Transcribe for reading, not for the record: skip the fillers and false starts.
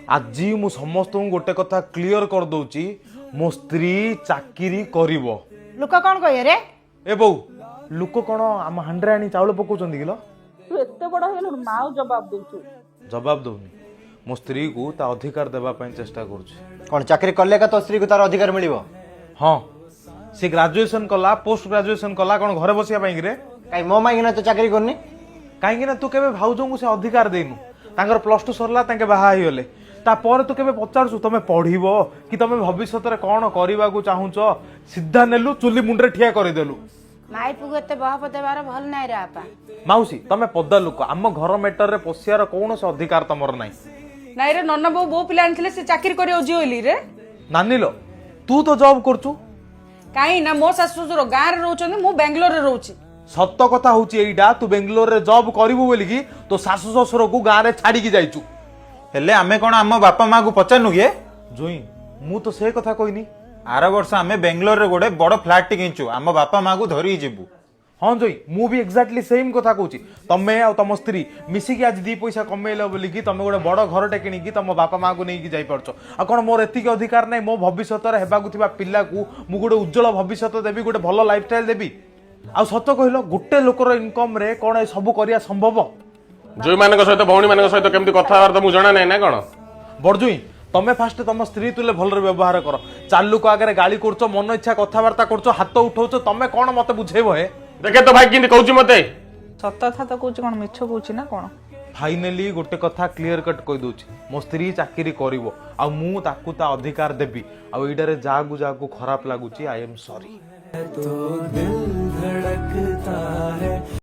आज मु समस्त गोटे कथा क्लियर कर दउची मो स्त्री चाकरी करिवो। लोक कौन कहे रे? ए बो लोक कौन आम हांड्रे आनी चाउल पकाउछन किलो? तू एते बड़ हेलु माऊ जवाब देछु। जवाब दउनी मो स्त्री को ता अधिकार देबा पई चेष्टा करूछी। कौन चाकरी करले का तो स्त्री को तार अधिकार मिलिबो? हां से ग्रेजुएशन कला पोस्ट ग्रेजुएशन कला कौन घरे बसिया पई रे? काई मो मांगिना तो चाकरी करनी काहे ना तू केबे भाउजो से अधिकार देनु तांकर प्लस 2 सरला तांके बाहा ही होले तापर तू केबे पचारसु तमे पढिबो कि तमे भविष्यत रे कोन करिबा को चाहुचो सीधा नेलु चुली मुंडरे ठिया करि देलु। माई पुगु एते बहप देबार भल नाइ रे आपा। माउसी तमे पद्दा लोक आम घर मैटर रे पसियार कोन से अधिकार तमर नाही। नाइ रे नन्ना बो बो पिला आनथिले से चाकरी करियो जियोली रे। नानीलो तू तो जॉब करचु काई ना मो सासु ससुर गां रे रहउछन मु बेंगलोर रे रहउछि। सत्य कथा होची एइडा तू बेंगलोर रे जॉब करिवो बोली कि तो सासु ससुर को गां रे छाडी की जाइचु। हेले आमे कोन आम बापा माँ को पचारनु के जोई मु तो से कथा कहनी। आर वर्ष आमे बेंगलोर रे गोटे बड़ फ्लैट टी किंचु आम बापा माँ को धरी जीवु। हाँ जोई मु भी एक्जाक्टली सेम कथा कहूची तमे आ तम स्त्री मिसिकी आज 2 पैसा कमेइलो बोली कि तमे गोटे बड़ घर टे किनी कि तम बापा माँ को नहीं कि जाई परछो आ कोन मोर एतिक अधिकार नै मो भविष्यत रे हेबा को थिबा पिल्ला को मु गोटे उज्जवल भविष्यत देबी गोटे भलो लाइफस्टाइल देबी। आ सत्य कहिलो गोटे लोकर इनकम रे कोन ए सब करिया संभव? जोई मानक सहित भौणी मानक सहित केमती कथाबार्ता मु जणा नै ना कोन बड़जुई तमे फास्ट तम स्त्री तुले भलरे व्यवहार कर चालू को आगे गाली करछो मन इच्छा कथाबार्ता करछो हाथ उठाउछो तमे कोन मते बुझेबो हे? देखे तो भाई किंती कहूची मते सत था तो कहूची कोन मिछ कहूची ना कोन। फाइनली गोटे कथा क्लियर कट कहि दउची मो स्त्री चाकरी करिवो आ मु ताकू ता अधिकार देबी आ एइडारे जागु खराब लागुची आई एम सॉरी।